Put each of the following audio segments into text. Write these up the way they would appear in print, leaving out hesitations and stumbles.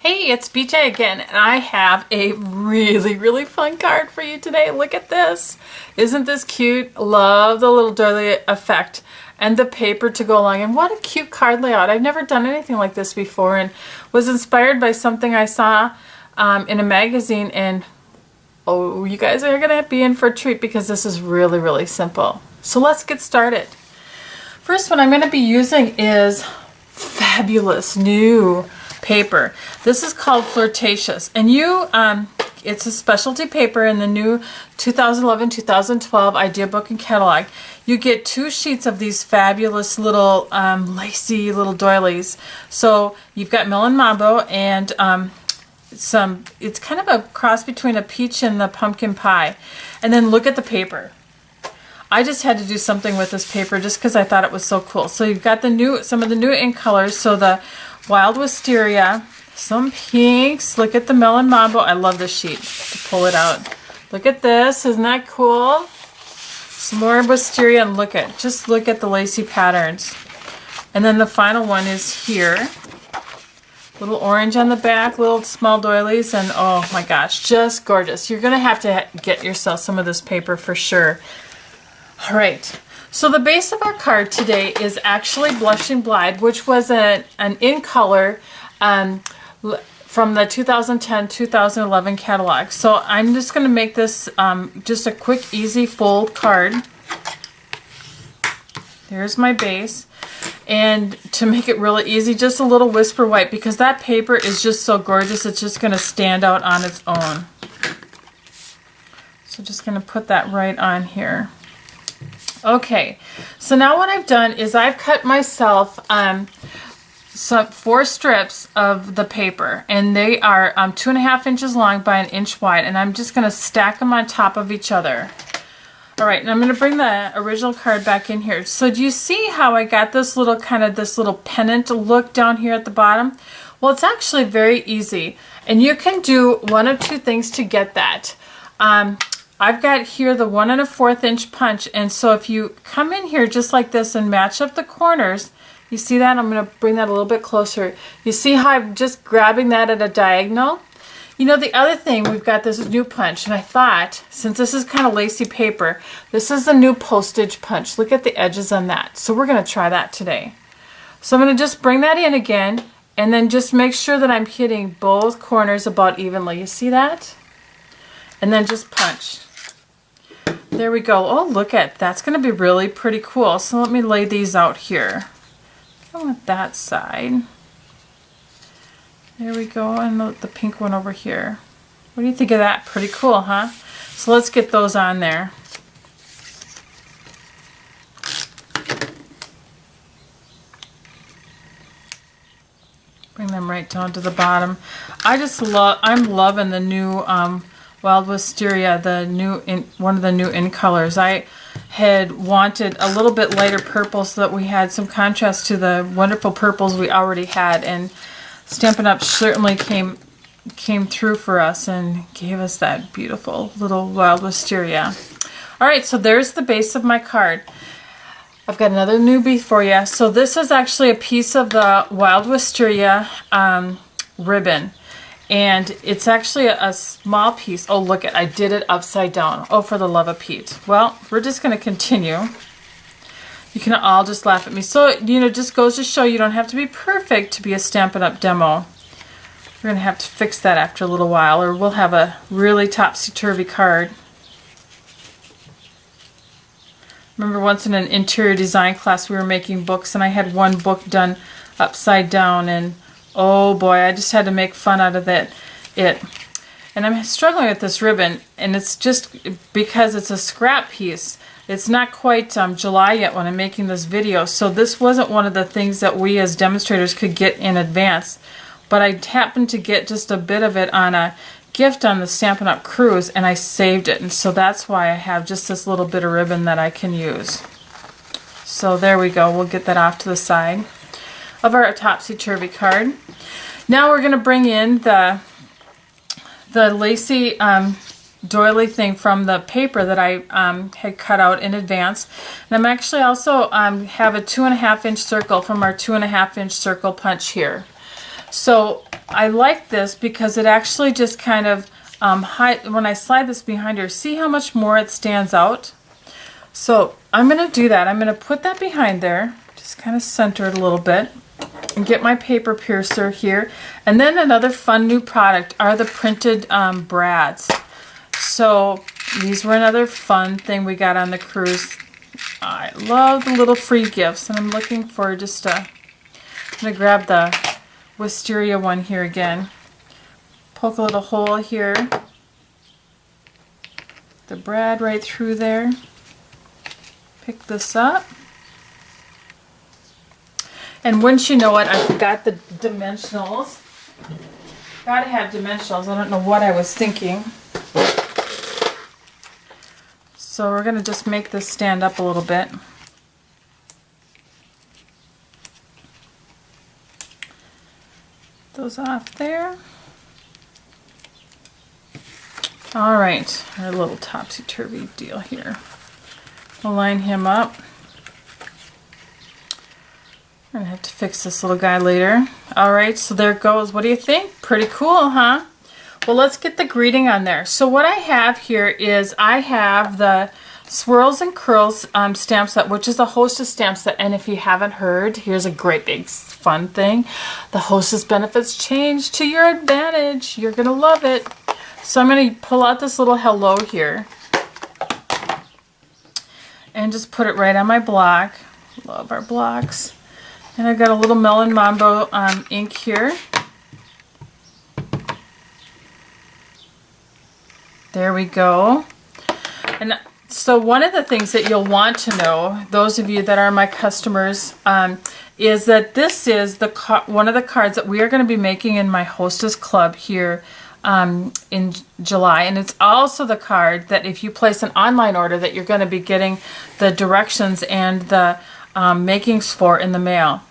Hey, it's BJ again, and I have a really fun card for you today. Look at this. Isn't this cute? Love the little doily effect and the paper to go along. And what a cute card layout. I've never done anything like this before and was inspired by something I saw in a magazine. And oh, you guys are going to be in for a treat because this is really simple. So let's get started. First one I'm going to be using is fabulous new paper. This is called Flirtacious, and it's a specialty paper in the new 2011-2012 idea book and catalog. You get 2 sheets of these fabulous little lacy little doilies. So you've got melon mambo and it's kind of a cross between a peach and the pumpkin pie. And then look at the paper. I just had to do something with this paper just because I thought it was so cool. So you've got some of the new ink colors. So the Wild Wisteria, some pinks. Look at the melon mambo. I love this sheet to pull it out. Look at this. Isn't that cool? Some more wisteria, and just look at the lacy patterns. And then the final one is here. Little orange on the back, little small doilies, and oh my gosh, just gorgeous. You're gonna have to get yourself some of this paper for sure. All right. So the base of our card today is actually Blushing Blide, which was an in color from the 2010-2011 catalog. So I'm just going to make this just a quick, easy fold card. There's my base. And to make it really easy, just a little Whisper White, because that paper is just so gorgeous, it's just going to stand out on its own. So just going to put that right on here. Okay, so now what I've done is I've cut myself 4 strips of the paper, and they are 2.5 inches long by 1 inch wide, and I'm just going to stack them on top of each other. All right, and I'm going to bring the original card back in here. So do you see how I got this little pennant look down here at the bottom? Well, it's actually very easy, and you can do one of 2 things to get that. I've got here the 1 1/4 inch punch, and so if you come in here just like this and match up the corners, you see that? I'm going to bring that a little bit closer. You see how I'm just grabbing that at a diagonal? You know, the other thing, we've got this new punch, and I thought, since this is kind of lacy paper, this is the new postage punch. Look at the edges on that. So we're going to try that today. So I'm going to just bring that in again, and then just make sure that I'm hitting both corners about evenly. You see that? And then just punch. There we go. Oh, look at that's going to be really pretty cool. So let me lay these out here. Go with that side. There we go, and the pink one over here. What do you think of that? Pretty cool, huh? So let's get those on there. Bring them right down to the bottom. I'm loving the new Wild Wisteria, one of the new in colors. I had wanted a little bit lighter purple so that we had some contrast to the wonderful purples we already had, and Stampin' Up! Certainly came through for us and gave us that beautiful little Wild Wisteria. All right, so there's the base of my card. I've got another newbie for you. So this is actually a piece of the Wild Wisteria ribbon. And it's actually a small piece. Oh, look I did it upside down. Oh, for the love of Pete. Well, we're just going to continue. You can all just laugh at me. So, just goes to show you don't have to be perfect to be a Stampin' Up! Demo. We're going to have to fix that after a little while, or we'll have a really topsy-turvy card. Remember once in an interior design class we were making books, and I had one book done upside down, and oh boy, I just had to make fun out of it. And I'm struggling with this ribbon, and it's just because it's a scrap piece. It's not quite July yet when I'm making this video, so this wasn't one of the things that we as demonstrators could get in advance. But I happened to get just a bit of it on a gift on the Stampin' Up! Cruise, and I saved it, and so that's why I have just this little bit of ribbon that I can use. So there we go. We'll get that off to the side of our topsy-turvy card. Now we're going to bring in the lacy doily thing from the paper that I had cut out in advance. And I'm actually also have a 2.5 inch circle from our 2.5 inch circle punch here. So I like this because it actually just kind of, when I slide this behind her, see how much more it stands out? So I'm going to do that. I'm going to put that behind there, just kind of center it a little bit, and get my paper piercer here. And then another fun new product are the printed brads. So these were another fun thing we got on the cruise. I love the little free gifts, and I'm looking for just I'm going to grab the wisteria one here again. Poke a little hole here. The brad right through there. Pick this up. And wouldn't you know it, I forgot the dimensionals. Gotta have dimensionals. I don't know what I was thinking. So we're going to just make this stand up a little bit. Those off there. All right, our little topsy-turvy deal here. We'll line him up. I'm gonna have to fix this little guy later. All right, so there it goes. What do you think? Pretty cool, huh? Well, let's get the greeting on there. So what I have here is I have the Swirls and Curls stamp set, which is a Hostess stamp set. And if you haven't heard, here's a great big fun thing. The Hostess benefits change to your advantage. You're gonna love it. So I'm gonna pull out this little hello here and just put it right on my block. Love our blocks. And I've got a little Melon Mambo ink here. There we go. And so one of the things that you'll want to know, those of you that are my customers, is that this is one of the cards that we are going to be making in my Hostess Club here in July. And it's also the card that if you place an online order that you're going to be getting the directions and the makings for in the mail.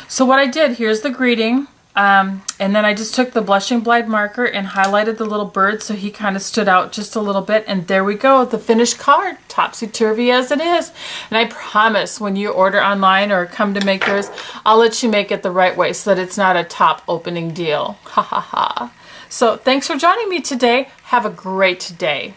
So what I did, here's the greeting. And then I just took the Blushing Blind marker and highlighted the little bird so he kind of stood out just a little bit. And there we go, the finished card, topsy-turvy as it is. And I promise when you order online or come to make yours, I'll let you make it the right way so that it's not a top opening deal. Ha ha ha. So thanks for joining me today. Have a great day.